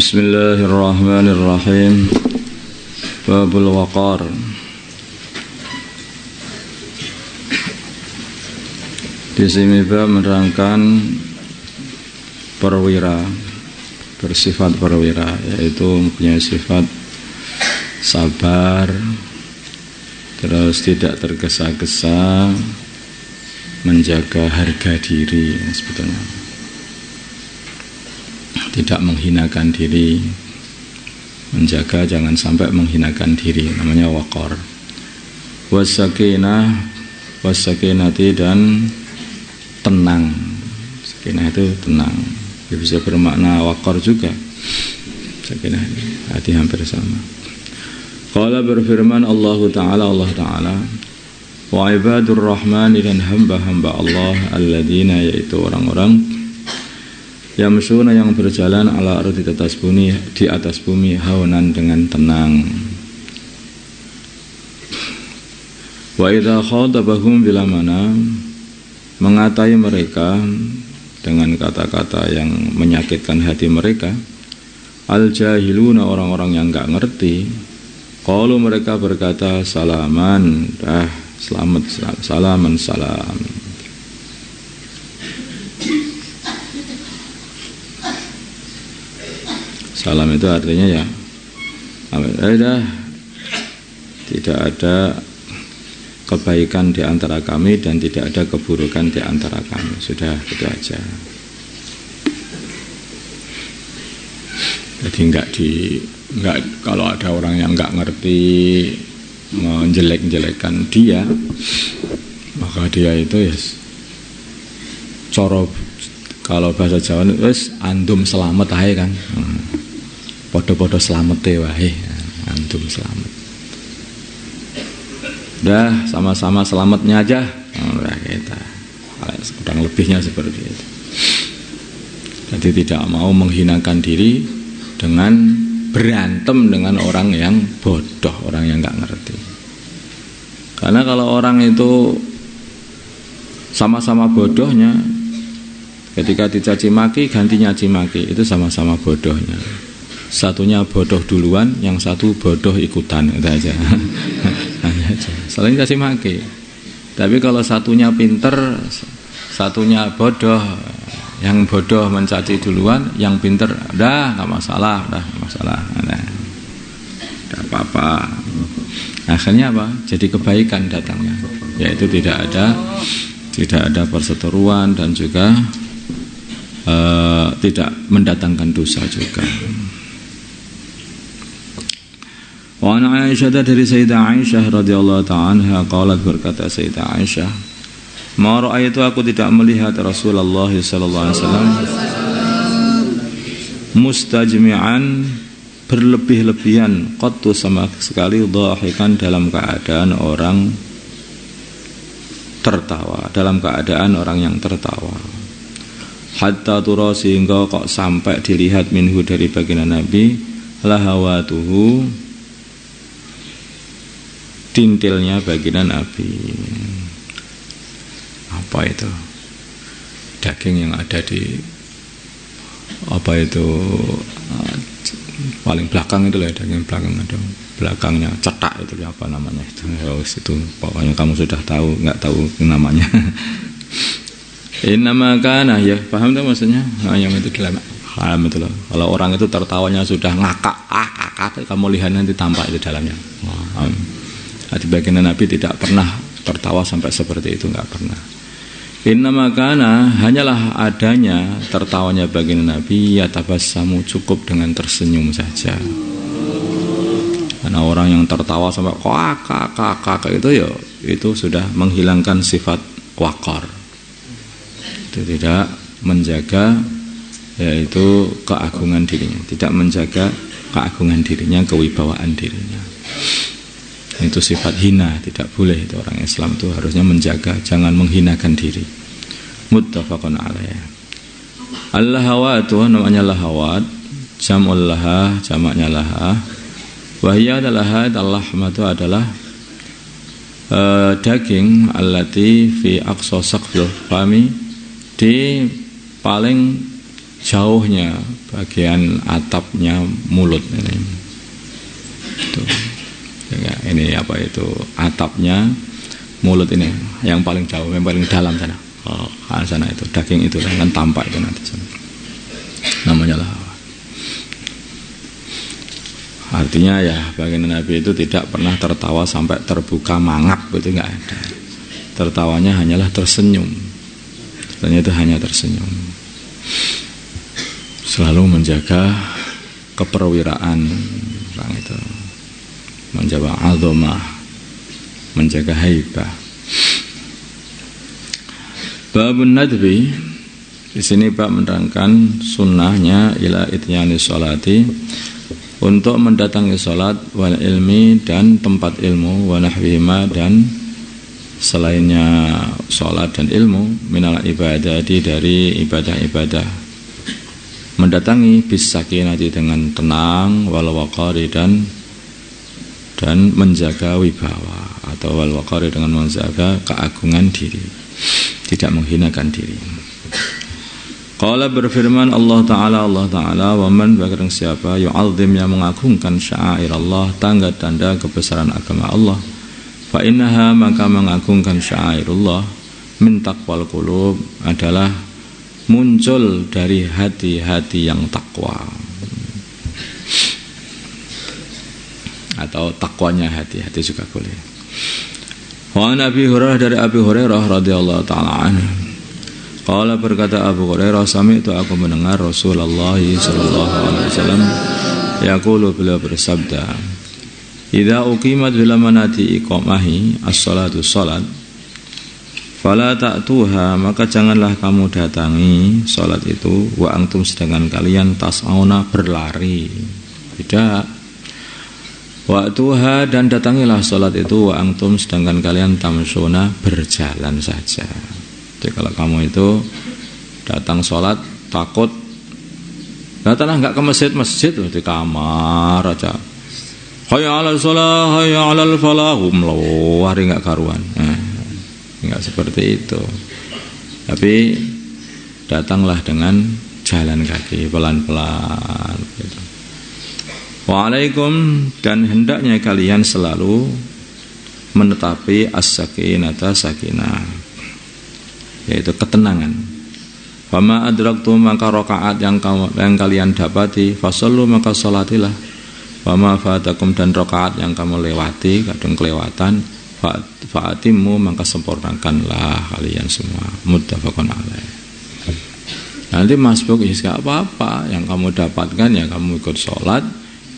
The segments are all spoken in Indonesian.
Bismillahirrahmanirrahim. Babul waqar. Di sini bab menerangkan perwira, bersifat perwira, yaitu mempunyai sifat sabar, terus tidak tergesa-gesa, menjaga harga diri sebetulnya, tidak menghinakan diri, menjaga jangan sampai menghinakan diri, namanya waqar. Wasakinati dan tenang. Sakinah itu tenang, bisa bermakna waqar juga. Sakinah hati hampir sama. Qala berfirman Allah Ta'ala wa ibadur rahman, dan hamba-hamba Allah alladzina, yaitu orang-orang yamsuna yang berjalan ala ardi di atas bumi haunan dengan tenang. Wa idza khatabahum bil amana, mengatai mereka dengan kata-kata yang menyakitkan hati mereka, al jahiluna, orang-orang yang enggak ngerti, qalu, mereka berkata salaman, selamat, salaman, salam. Salam itu artinya ya tidak ada kebaikan di antara kami dan tidak ada keburukan di antara kami. Sudah, itu aja. Jadi enggak kalau ada orang yang enggak ngerti menjelek-jelekan dia, maka dia itu coro, kalau bahasa Jawa wis andum selamat ae kan. Podo-podo selamat wae, antum selamat. Udah sama-sama selamatnya aja. Udah kita. Kurang lebihnya seperti itu. Jadi tidak mau menghinakan diri dengan berantem dengan orang yang bodoh, orang yang nggak ngerti. Karena kalau orang itu sama-sama bodohnya, ketika dicaci maki ganti nyaci maki, itu sama-sama bodohnya. Satunya bodoh duluan, yang satu bodoh ikutan, itu aja. Saling caci maki. Tapi kalau satunya pinter, satunya bodoh, yang bodoh mencaci duluan, yang pinter, nggak masalah, nggak apa-apa. Akhirnya apa? Jadi kebaikan datangnya, yaitu tidak ada perseteruan dan juga tidak mendatangkan dosa juga. Wa ana Aisyah, dari Sayyidah Aisyah radhiyallahu ta'ala anha, qalat, berkata Sayyidah Aisyah, ma ra'aitu, aku tidak melihat Rasulullah sallallahu alaihi wasallam mustajmi'an, berlebih-lebihan, qattu, sama sekali, dhahikan, dalam keadaan orang tertawa, dalam keadaan orang yang tertawa, hatta tura, sehingga kok sampai dilihat minhu, dari baginda Nabi, lahawatuhu, tintilnya baginda Nabi. Apa itu? Daging yang ada di paling belakang itu lah, daging belakang ada belakangnya cetak itu, apa namanya itu pokoknya kamu sudah tahu, nggak tahu namanya. Innama kana, ya paham tuh maksudnya, yang itu dalam paham itu loh. Kalau orang itu tertawanya sudah ngakak, kamu lihat nanti tampak itu dalamnya. Hati baginda Nabi tidak pernah tertawa sampai seperti itu, nggak pernah. Innama kana, hanyalah adanya tertawanya baginda Nabi, ya tabassamu, cukup dengan tersenyum saja. Karena orang yang tertawa sampai kakak itu itu sudah menghilangkan sifat waqar. Itu tidak menjaga, yaitu keagungan dirinya, tidak menjaga keagungan dirinya, kewibawaan dirinya. Itu sifat hina, tidak boleh. Itu orang Islam itu harusnya menjaga, jangan menghinakan diri. Muttafaqun alaih. Al-lahawatu, namanya lahawat, jam'ul laha, jamaknya laha. Wahiyya adalah al-lahmatu, adalah daging, allati fi aqsa saqfil fami, di paling jauhnya bagian atapnya mulut ini. Tuh. Ya, ini apa itu atapnya mulut ini yang paling jauh, yang paling dalam sana. Sana itu daging itu kan tampak itu nanti sana. Namanya lah. Artinya ya baginda Nabi itu tidak pernah tertawa sampai terbuka mangap, itu enggak ada. Tertawanya hanyalah tersenyum. Ternyata itu hanya tersenyum. Selalu menjaga keperwiraan orang itu, menjaga azamah, menjaga haibah. Babun nadbi, di sini bab menerangkan sunnahnya ila ityani sholati, untuk mendatangi sholat, wal ilmi dan tempat ilmu, wa nahwihima dan selainnya sholat dan ilmu, minal ibadati dari ibadah-ibadah. Mendatangi bis sakinati dengan tenang, wal waqari dan menjaga wibawa, atau wal waqari dengan menjaga keagungan diri, tidak menghinakan diri. Qala berfirman Allah Ta'ala, wa man barang siapa yu'azzim yang mengagungkan sya'air Allah, tanda-tanda kebesaran agama Allah, fa innaha maka mengagungkan sya'airullah min taqwal qulub adalah muncul dari hati-hati yang takwa, atau takwanya hati-hati juga boleh. Wa Nabi Hurairah, dari Abi Hurairah radhiyallahu ta'ala anhu, qala berkata Abu Hurairah, sami'tu aku mendengar Rasulullah sallallahu alaihi wasallam yaqulu, beliau bersabda, idza uqimat bila manati iqamahi as-salatu salat, fala ta'tuha maka janganlah kamu datangi salat itu, wa antum sedangkan kalian tas'auna berlari, tidak. Wa'tuha dan datangilah salat itu, wa antum sedangkan kalian tamsuna berjalan saja. Jadi kalau kamu itu datang sholat takut, datanglah enggak ke masjid di kamar aja. Hayya 'alal shalah, hayya 'alal falah, hari enggak karuan. Enggak seperti itu. Tapi datanglah dengan jalan kaki pelan-pelan gitu. Wa'alaikum dan hendaknya kalian selalu menetapi as-sakinata sakinah, yaitu ketenangan. Fama adraktum maka rakaat yang kalian dapati, fasallu maka salatilah. Fama fatakum dan rakaat yang kamu lewati, kadang kelewatan, fa'atimmu maka sempurnakanlah kalian semua. Muttafaqun alaih. Nanti masbuk ya apa-apa, yang kamu dapatkan ya kamu ikut sholat,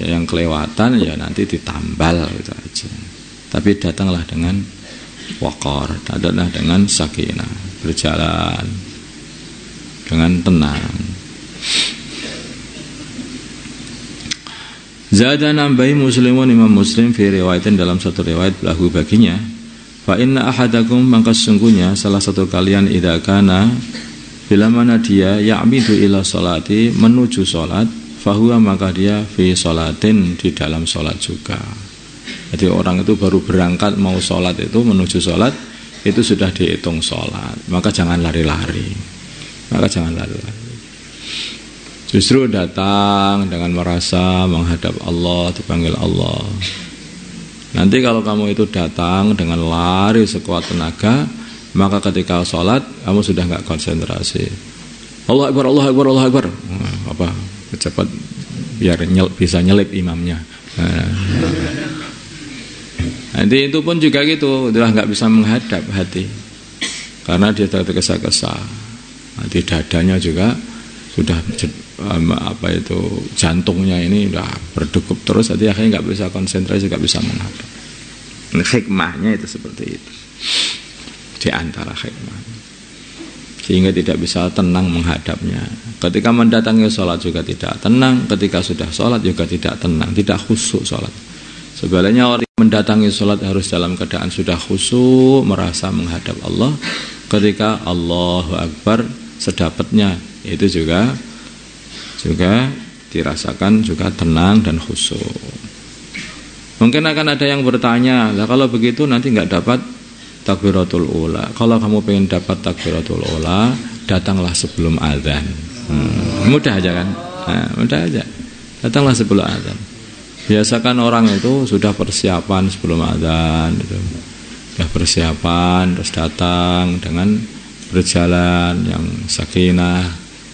ya yang kelewatan ya nanti ditambal gitu aja. Tapi datanglah dengan waqar, datanglah dengan sakinah, berjalan dengan tenang. Zada nambahi Muslimun, Imam Muslim fi riwayatin dalam satu riwayat lahu baginya, fa inna ahadakum maka sesungguhnya salah satu kalian idza kana bila mana dia ya'midu ila salati menuju salat, fahuwa maka dia fi salatin di dalam salat juga. Jadi orang itu baru berangkat mau salat itu menuju salat itu sudah dihitung sholat, maka jangan lari-lari, justru datang dengan merasa menghadap Allah, dipanggil Allah. Nanti kalau kamu itu datang dengan lari sekuat tenaga, maka ketika sholat kamu sudah nggak konsentrasi. Allah Akbar, Allah Akbar, Allah Akbar, apa cepat biar bisa nyelip imamnya. Nanti itu pun juga gitu, udah nggak bisa menghadap hati, karena dia tergesa-gesa. Nanti dadanya juga sudah jantungnya ini udah berdegup terus, jadi akhirnya nggak bisa konsentrasi, nggak bisa menghadap. Hikmahnya itu seperti itu, di antara hikmahnya, sehingga tidak bisa tenang menghadapnya. Ketika mendatangi sholat juga tidak tenang, ketika sudah sholat juga tidak tenang, tidak khusyuk sholat. Sebaliknya orang mendatangi sholat harus dalam keadaan sudah khusyuk, merasa menghadap Allah. Ketika Allahu Akbar sedapatnya itu juga dirasakan juga tenang dan khusyuk. Mungkin akan ada yang bertanya, lah kalau begitu nanti nggak dapat takbiratul ula. Kalau kamu pengen dapat takbiratul ula, datanglah sebelum azan. Mudah aja kan? Mudah aja. Datanglah sebelum azan. Biasakan orang itu sudah persiapan sebelum azan gitu. Sudah persiapan terus datang dengan berjalan yang sakinah,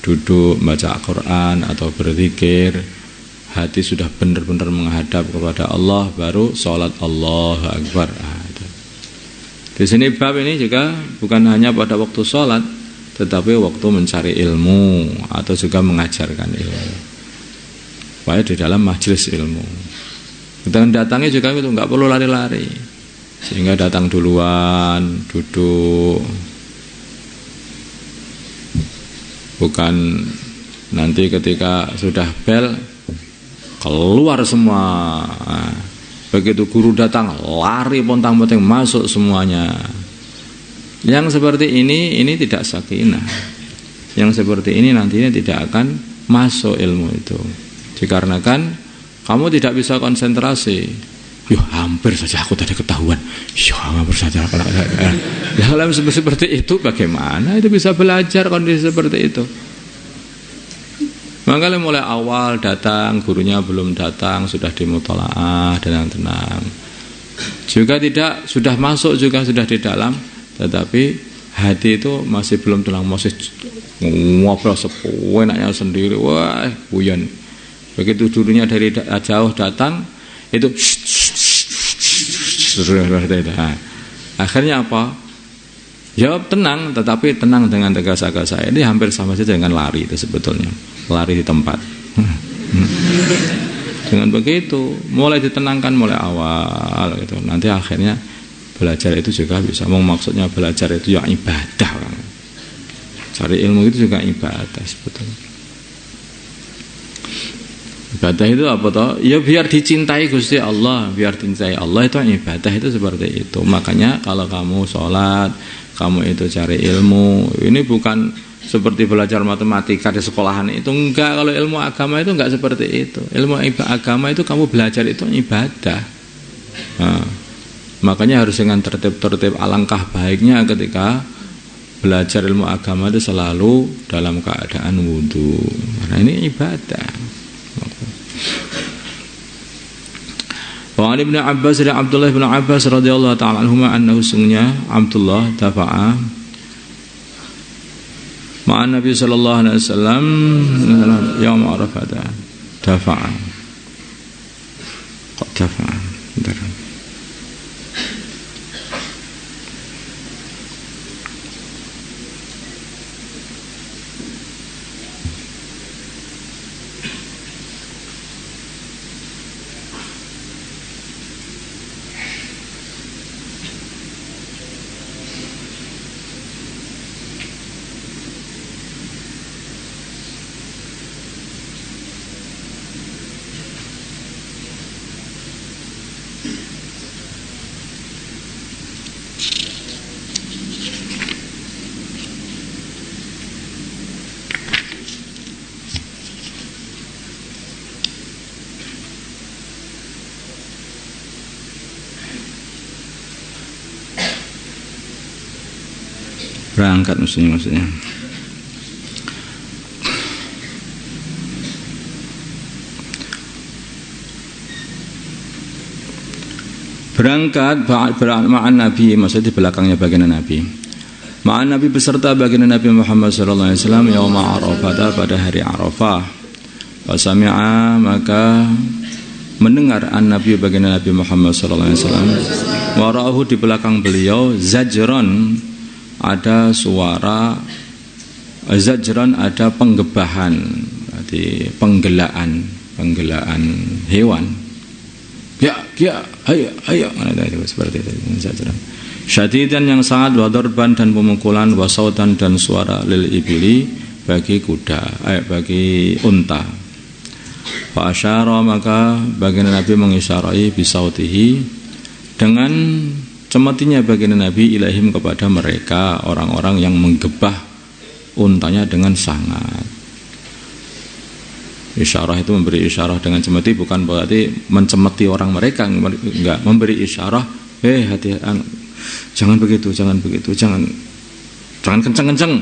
duduk baca Al-Quran atau berzikir, hati sudah benar-benar menghadap kepada Allah, baru sholat Allahu Akbar. Di sini bab ini juga bukan hanya pada waktu sholat, tetapi waktu mencari ilmu atau juga mengajarkan ilmu. Supaya di dalam majelis ilmu. Kita datangnya juga itu nggak perlu lari-lari, sehingga datang duluan, duduk. Bukan nanti ketika sudah bel keluar semua. Begitu guru datang lari pontang-panting masuk semuanya. Yang seperti ini tidak sakinah. Yang seperti ini nantinya tidak akan masuk ilmu itu. Dikarenakan kamu tidak bisa konsentrasi. Hampir saja aku tadi ketahuan. Hampir saja. Dalam seperti itu bagaimana itu bisa belajar kondisi seperti itu? Makanya mulai awal datang, gurunya belum datang, sudah dimutolaah tenang-tenang. Juga tidak, sudah masuk juga sudah di dalam, tetapi hati itu masih belum tenang, masih ngobrol sepuenaknya sendiri. Wah, buyan. Begitu gurunya dari jauh datang, itu akhirnya apa? Jawab tenang, tetapi tenang dengan tergesa-gesa. Ini hampir sama saja dengan lari itu sebetulnya. Lari di tempat. Dengan begitu mulai ditenangkan mulai awal gitu. Nanti akhirnya belajar itu juga bisa. Maksudnya belajar itu ya ibadah. Cari ilmu itu juga ibadah sebetulnya. Ibadah itu apa toh? Ya biar dicintai Gusti Allah, biar dicintai Allah itu ibadah itu seperti itu. Makanya kalau kamu sholat, kamu itu cari ilmu, ini bukan seperti belajar matematika di sekolahan itu, enggak. Kalau ilmu agama itu enggak seperti itu. Ilmu agama itu kamu belajar itu ibadah. Makanya harus dengan tertib-tertib. Alangkah baiknya ketika belajar ilmu agama itu selalu dalam keadaan wudu, karena ini ibadah. Wa an Ibnu Abbas dari Abdullah bin Abbas radhiyallahu taala anhuma annahu sungnya Abdullah tafa'a ma'an Nabi sallallahu alaihi wasallam yaum Arafah. Tafa'a. Kok tafa'a? Bentar. Berangkat maksudnya. Berangkat ma'an Nabi, maksudnya di belakangnya baginda Nabi. Ma'an Nabi beserta baginda Nabi Muhammad sallallahu alaihi wasallam yaum Arafah, pada hari Arafah. Wa sami'a, maka mendengar an-Nabi baginda Nabi Muhammad sallallahu alaihi wasallam. Wa ra'ahu, di belakang beliau, zajran, ada suara zajran, ada penggebahan, berarti penggelaan hewan. Ya, hayo, seperti itu zajran. Syadidan, yang sangat, wadarban, dan pemukulan, wasautan, dan suara, lil ibili, bagi kuda, bagi unta. Fa asyara, maka baginda Nabi mengisyarai bisautihi, dengan cemetinya baginda Nabi, ilahim, kepada mereka, orang-orang yang menggebah untanya dengan sangat. Isyarah itu memberi isyarah dengan cemeti, bukan berarti mencemeti orang mereka, enggak. Memberi isyarah, hati, jangan begitu, jangan kencang-kencang.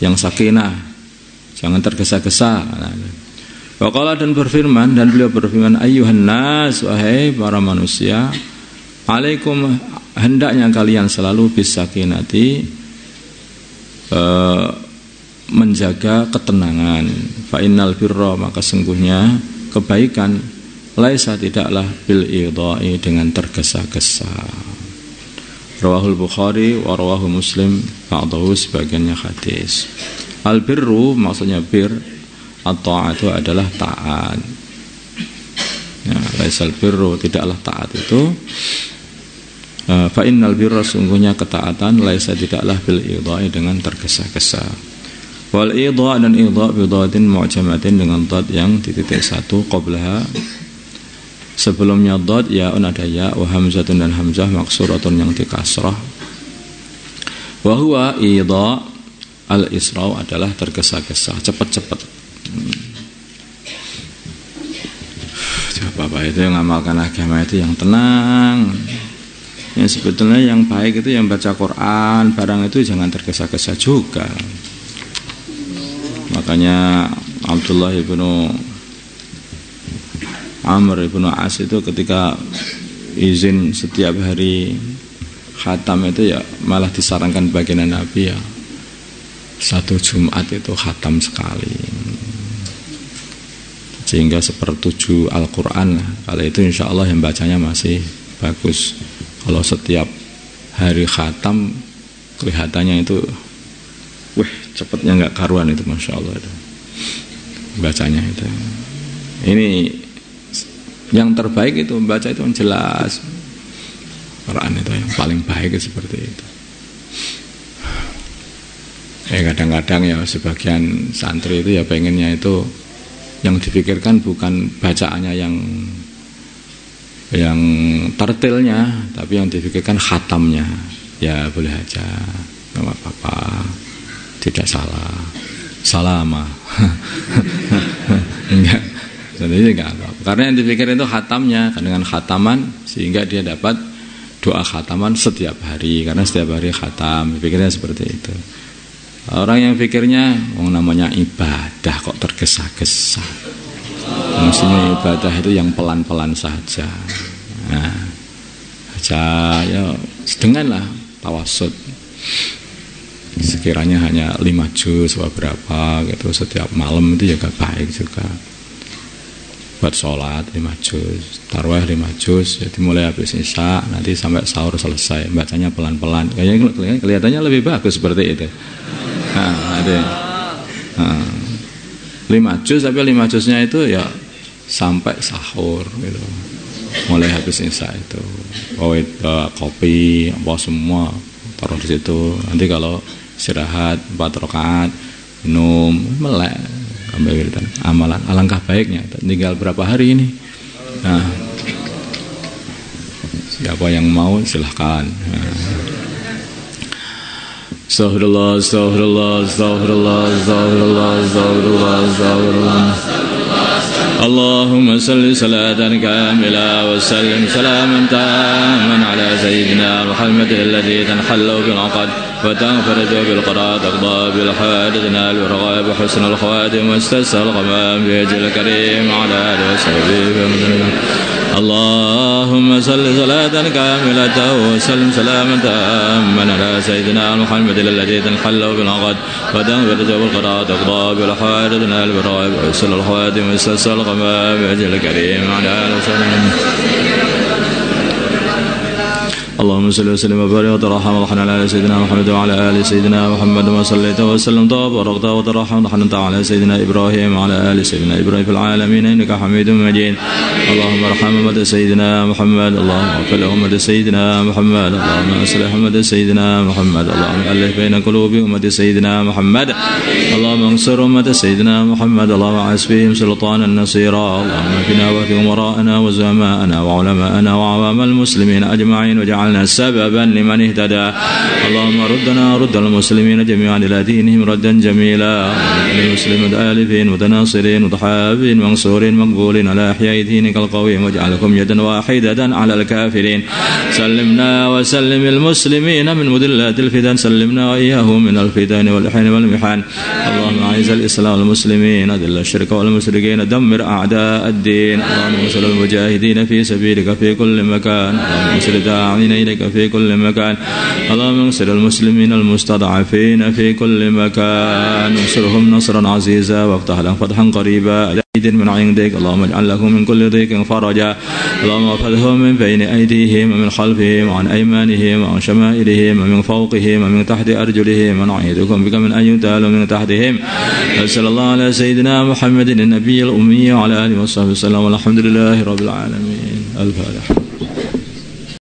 yang sakinah, jangan tergesa-gesa. Waqala dan berfirman, dan beliau berfirman, ayyuhan nas, wahai para manusia, alaikum, hendaknya kalian selalu bisakinati, menjaga ketenangan. Fa innal birra, maka sungguhnya kebaikan, laisa, tidaklah, bil idha'i, dengan tergesa-gesa. Rawahul Bukhari wa rawahu Muslim ba'dahu, sebagiannya hadis. Al birru, maksudnya bir, at-ta'atu adalah taat. Ya, laisal birru, tidaklah taat itu. Fa innal birra, sungguhnya ketaatan, laisa, tidaklah, bil idha'i, dengan tergesa-gesa. Wal idha' dan idha' bi dhatin mu'jamatin, dengan dhat yang dititik satu qablaha, sebelumnya dhat yaun ada ya, wa hamzatun dan hamzah maksuratun yang dikasrah. Wa huwa idha' al-isra' adalah tergesa-gesa, cepat-cepat. Bapak itu yang ngamalkan agama itu yang tenang. Yang sebetulnya yang baik itu yang baca Quran, barang itu jangan tergesa-gesa juga. Makanya Abdullah ibnu Amr ibnu As itu ketika izin setiap hari khatam itu ya malah disarankan baginda Nabi ya satu Jumat itu khatam sekali, sehingga 1/7 Al-Quran. Kalau itu insya Allah yang bacanya masih bagus. Kalau setiap hari khatam kelihatannya itu cepatnya nggak karuan itu, Masya Allah itu bacanya itu. Ini yang terbaik itu membaca itu yang jelas Quran, itu yang paling baik seperti itu. Kadang-kadang ya sebagian santri itu ya pengennya itu yang dipikirkan bukan bacaannya yang tartilnya, tapi yang dipikirkan khatamnya. Ya boleh aja, nggak apa-apa, tidak salah, salama. Enggak, jadi enggak apa-apa. Karena yang dipikir itu khatamnya, dengan khataman sehingga dia dapat doa khataman setiap hari, karena setiap hari khatam. Pikirnya seperti itu. Orang yang pikirnya, namanya ibadah kok tergesa-gesa. Mestinya ibadah itu yang pelan-pelan saja. Nah, baca ya sedenganlah tawasud. Sekiranya hanya 5 juz berapa gitu setiap malam itu juga baik juga. Buat sholat 5 juz, tarawih 5 juz, jadi mulai habis isya nanti sampai sahur selesai, bacanya pelan-pelan. Kayaknya kelihatannya lebih bagus seperti itu. Nah, ada 5 juz, tapi 5 juznya itu ya sampai sahur gitu. Mulai habis isya itu. Kopi, apa semua taruh di situ. Nanti kalau istirahat 4 rakaat, minum, melek, ambil wiridan. Amalan alangkah baiknya. Tinggal berapa hari ini? Nah, siapa yang mau silahkan. Astaghfirullah, astaghfirullah, astaghfirullah, astaghfirullah, astaghfirullah, astaghfirullah. Allahumma salli salatan kamila wa sallim salaman taman ala sayyidina Muhammad alladhi tanhallu bil 'aqd wa tanfariju bil qara taqda bil hadathina al raghaib husn al khawatim wastasal ghamam bi ajil karim ala alihi wa sahbihi. اللهم صل صلاة كاملة وسلم سلاما تاما على سيدنا محمد الذي تنحل بالعقد وتنفرج بالقضاء تقضى بالحوادث البرائب ويسر الخواتم ويستسقى الغمام بوجه الكريم على آله وسلم. اللهم صل وسلم وبارك وترحم ورحم على سيدنا محمد وعلى ال سيدنا محمد وما صليت وسلم وباركت وترحم ورحمت على سيدنا ابراهيم وعلى ال سيدنا ابراهيم في العالمين انك حميد مجيد. اللهم ارحم امه سيدنا محمد، اللهم اغفر لامه سيدنا محمد، اللهم اصلح امه سيدنا محمد، اللهم الف بين قلوب امه سيدنا محمد، اللهم انصر امه سيدنا محمد، اللهم اعز بهم سلطانا نصيرا، اللهم اهدنا واهد امراءنا وزعماءنا وعلماءنا وعوام المسلمين اجمعين، واجعل واجعلنا سببا لمن اهتدى اللهم ردنا رد المسلمين جميعا إلى دينهم ردا جميلا المسلمين متآلفين متناصرين متحابين منصورين مقبولين على أحياء دينك القويم واجعلكم يدا واحدة على الكافرين سلمنا وسلم المسلمين من مدلات الفتن سلمنا وإياهم من الفتن والإحن والمحن اللهم أعز الإسلام والمسلمين أذل الشرك والمشركين دمر أعداء الدين اللهم انصر المجاهدين في سبيلك في كل مكان اللهم انصر الداعين إليك في كل مكان اللهم انصر المسلمين المستضعفين في كل مكان انصرهم نصرا عزيزا وافتح لهم فتحا قريبا من عندك اللهم اجعل لهم من كل ضيق فرجا اللهم احفظهم من بين أيديهم ومن خلفهم وعن أيمانهم وعن شمائلهم ومن فوقهم ومن تحت أرجلهم ونعيذكم بك من أن يغتالوا من تحتهم صلى الله على سيدنا محمد النبي الأمي وعلى آله وصحبه وسلم والحمد لله رب العالمين. الفاتحة.